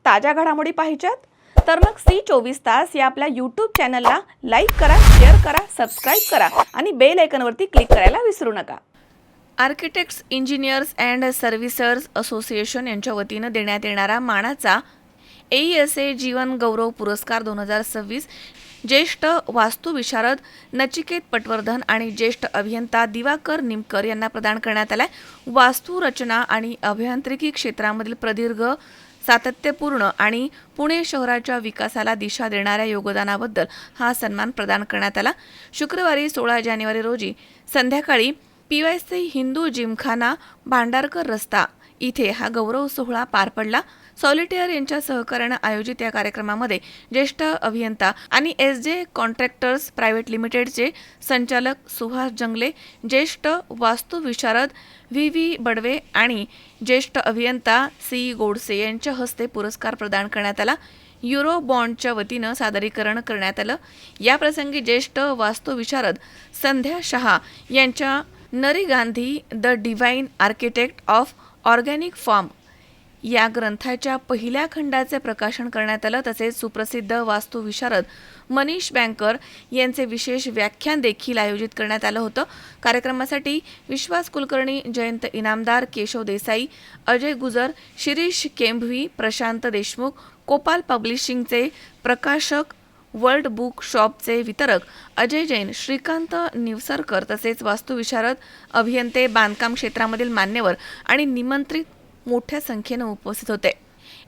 ताज्या घडामोडी पाहिजेत तर मग C24 तास या आपल्या यूट्यूब चॅनलला लाईक करा, शेअर करा, सबस्क्राईब करा आणि बेल आयकॉनवरती क्लिक करायला विसरू नका. आर्किटेक्ट्स, इंजिनियर्स अँड सर्व्हिसर्स असोसिएशन यांच्या वतीनं देण्यात येणारा मानाचा AESA जीवन गौरव पुरस्कार 2026 ज्येष्ठ वास्तुविशारद नचिकेत पटवर्धन आणि ज्येष्ठ अभियंता दिवाकर निमकर यांना प्रदान करण्यात आलाय. वास्तुरचना आणि अभियांत्रिकी क्षेत्रामधील प्रदीर्घ, सातत्यपूर्ण आणि पुणे शहराच्या विकासाला दिशा देणाऱ्या योगदानाबद्दल हा सन्मान प्रदान करण्यात आला. शुक्रवारी 16 जानेवारी रोजी संध्याकाळी PYC हिंदू जिमखाना, भांडारकर रस्ता इथे हा गौरव सोहळा पार पडला. सॉलिटेअर यांच्या सहकार्यानं आयोजित या कार्यक्रमामध्ये ज्येष्ठ अभियंता आणि SJ कॉन्ट्रॅक्टर्स प्रायव्हेट लिमिटेडचे संचालक सुहास जंगले, ज्येष्ठ वास्तुविशारद VV बडवे आणि ज्येष्ठ अभियंता C गोडसे यांच्या हस्ते पुरस्कार प्रदान करण्यात आला. युरो बॉन्डच्या वतीनं सादरीकरण करण्यात आलं. याप्रसंगी ज्येष्ठ वास्तुविशारद संध्या शहा यांच्या नरी Gandhi the divine architect of organic form या ग्रंथाच्या पहिल्या खंडाचे प्रकाशन करण्यात आलं. तसेच सुप्रसिद्ध वास्तुविशारद मनीष बँकर यांचे विशेष व्याख्यान देखील आयोजित करण्यात आलं होतं. कार्यक्रमासाठी विश्वास कुलकर्णी, जयंत इनामदार, केशव देसाई, अजय गुजर, शिरीष केंभवी, प्रशांत देशमुख, कोपाल पब्लिशिंगचे प्रकाशक, वर्ल्ड बुक शॉपचे वितरक अजय जैन, श्रीकांत निवसरकर तसेच वास्तुविशारद, अभियंते, बांधकाम क्षेत्रामधील मान्यवर आणि निमंत्रित मोठ्या संख्येनं उपस्थित होते.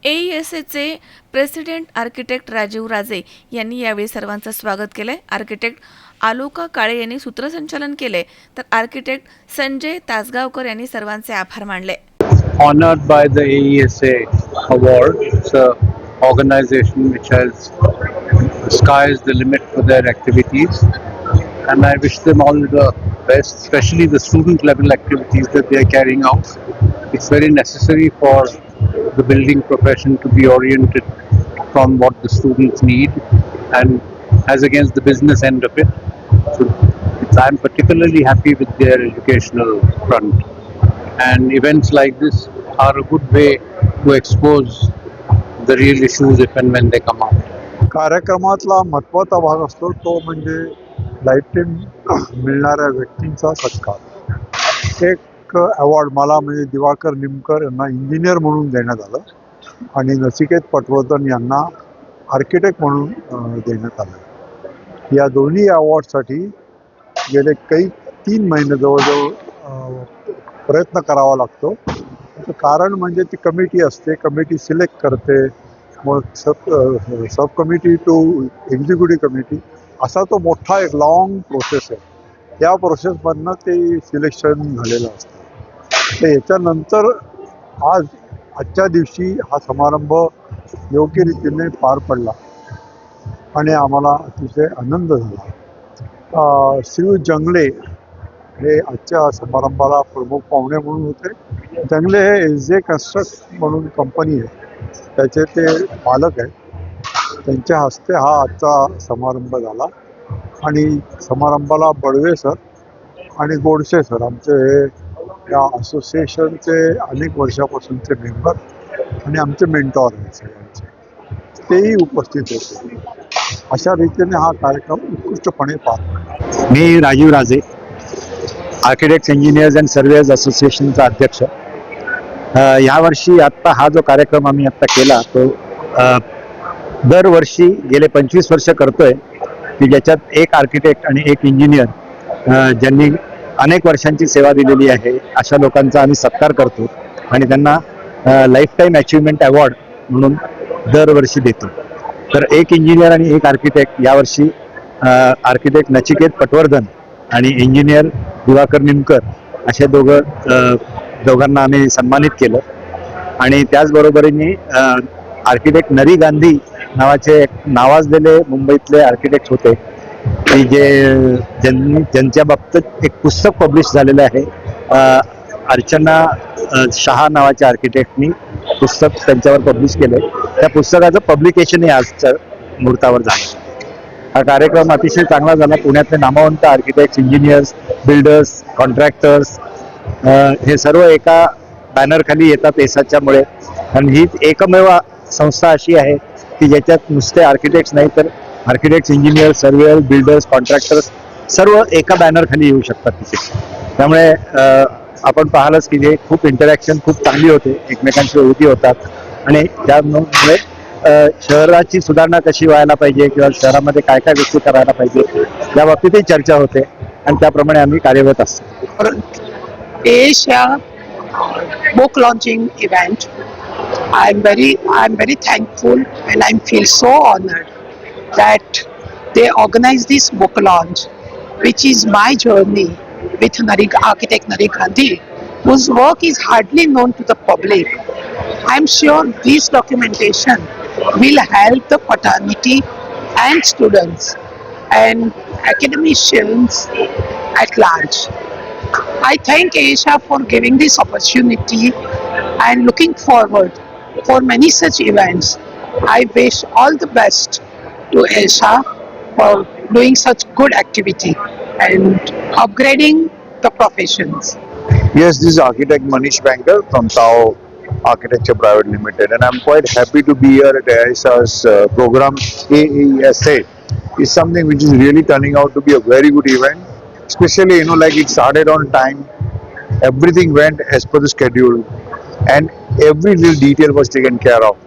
AESAचे प्रेसिडेंट आर्किटेक्ट राजीव राजे यांनी यावेळी सर्वांचं स्वागत केलंय. आर्किटेक्ट आलोका काळे यांनी सूत्रसंचालन केले तर आर्किटेक्ट संजय तासगावकर यांनी सर्वांचे आभार मानले. Honored by the AESA award. It's an organization which has the sky is the limit for their activities, and I wish them all the best, especially the student level activities that they are carrying out. It's very necessary for the building profession to be oriented from what the students need and as against the business end of it. So I'm particularly happy with their educational front, and events like this are a good way to expose the real issues if and when they come out. कार्यक्रमातला महत्त्वाचा भाग असतो तो म्हणजे lifetime मिळणाऱ्या व्यक्तींचा सत्कार. एक award मला म्हणजे दिवाकर निमकर यांना इंजिनियर म्हणून देण्यात आलं आणि नचिकेत पटवर्धन यांना आर्किटेक्ट म्हणून देण्यात आलं. या दोन्ही अवॉर्डसाठी गेले 3 महिने जवळजवळ प्रयत्न करावा लागतो. कारण म्हणजे ती कमिटी असते, कमिटी सिलेक्ट करते, मग सब कमिटी टू एक्झिक्युटिव्ह कमिटी असा तो मोठा एक लॉंग प्रोसेस आहे. या प्रोसेसमधनं ते सिलेक्शन झालेलं असतं. तर याच्यानंतर आजच्या दिवशी हा समारंभ योग्य रीतीने पार पडला आणि आम्हाला अतिशय आनंद झाला. शिव जंगले हे आजच्या समारंभाला प्रमुख पाहुणे म्हणून होते. जंगले हे SJ कन्स्ट्रक्ट म्हणून कंपनी आहे, त्याचे ते मालक आहेत. त्यांच्या हस्ते हा आजचा समारंभ झाला आणि समारंभाला बडवे सर आणि गोडसे सर आमचे हे या असोसिएशनचे अनेक वर्षापासूनचे मेंबर आणि आमचे मेंटॉर आहेत सगळ्यांचे, तेही उपस्थित होते. अशा रीतीने हा कार्यक्रम उत्कृष्टपणे पार पडला. मी राजीव राजे, आर्किटेक्ट्स, इंजिनियर्स अँड सर्वेयर्स असोसिएशनचा अध्यक्ष. यावर्षी आत्ता हा जो कार्यक्रम आम्ही आत्ता केला तो दरवर्षी गेले 25 वर्ष करतोय की ज्याच्यात एक आर्किटेक्ट आणि एक इंजिनियर ज्यांनी अनेक वर्षांची सेवा दिलेली आहे अशा लोकांचा आम्ही सत्कार करतो आणि त्यांना लाईफटाईम अचिव्हमेंट अवॉर्ड म्हणून दरवर्षी देतो. तर एक इंजिनियर आणि एक आर्किटेक्ट यावर्षी आर्किटेक्ट नचिकेत पटवर्धन आणि इंजिनियर दिवाकर निमकर असे दोघांना आम्ही सन्मानित केलं. आणि त्याचबरोबरीने आर्किटेक्ट नरी गांधी नावाचे नावाजलेले मुंबईतले आर्किटेक्ट होते की ज्यांच्या बाबतीत एक पुस्तक पब्लिश झालेलं आहे. अर्चना शहा नावाच्या आर्किटेक्टनी पुस्तक त्यांच्यावर पब्लिश केलं. त्या पुस्तकाचं पब्लिकेशनही आजच्या मुहूर्तावर झालं. हा कार्यक्रम अतिशय चांगला झाला. पुण्यातले नामवंत आर्किटेक्ट, इंजिनियर्स, बिल्डर्स, कॉन्ट्रॅक्टर्स हे सर्व एका बॅनर खाली येतात एसाच्यामुळे. आणि ही एकमेव संस्था अशी आहे की ज्याच्यात नुसते आर्किटेक्ट्स नाही तर architects, engineer, surveyor, builders, contractors सर्व एका बॅनर खाली येऊ शकतात तिथे. त्यामुळे आपण पाहिलंच की जे खूप इंटरॅक्शन खूप चांगली होते, एकमेकांची ओळखी होतात आणि त्यामुळे शहराची सुधारणा कशी व्हायला पाहिजे किंवा शहरामध्ये काय काय गोष्टी करायला पाहिजे या बाबतीतही चर्चा होते आणि त्याप्रमाणे आम्ही कार्यरत असतो. Asia book launching event. I'm very thankful and I feel so honored that they organized this book launch, which is my journey with architect Nari Gandhi, whose work is hardly known to the public. I'm sure this documentation will help the fraternity and students and academicians at large. I thank Asia for giving this opportunity and looking forward for many such events. I wish all the best to Asia for doing such good activity and upgrading the professions. Yes, this is architect Manish Bankar from Tao Architecture Private Limited, and I'm quite happy to be here at AISA's program. AESA is something which is really turning out to be a very good event. Especially, like it started on time, everything went as per the schedule, and every little detail was taken care of.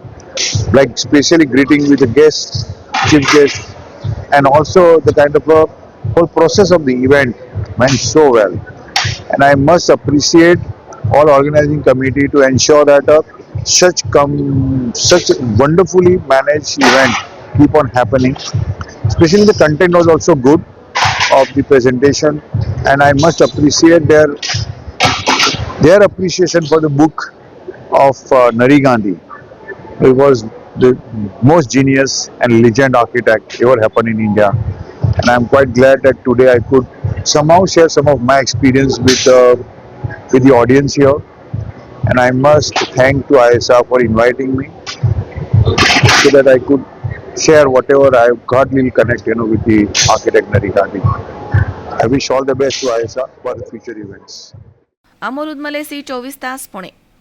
Like especially greeting with the guests, chief guests, and also the kind of a whole process of the event went so well. And I must appreciate all organizing committee to ensure that such wonderfully managed event keep on happening. Especially the content was also good of the presentation, and I must appreciate their appreciation for the book of Nari Gandhi. It was the most genius and legend architect ever happened in India, and I'm quite glad that today I could somehow share some of my experience with the audience here. And I must thank to ISA for inviting me so that I could share whatever I've got little connect with the architect Nari Gandhi. I wish all the best to ISA for the future events. Amol Udmale, Zee 24 तास, पुणे.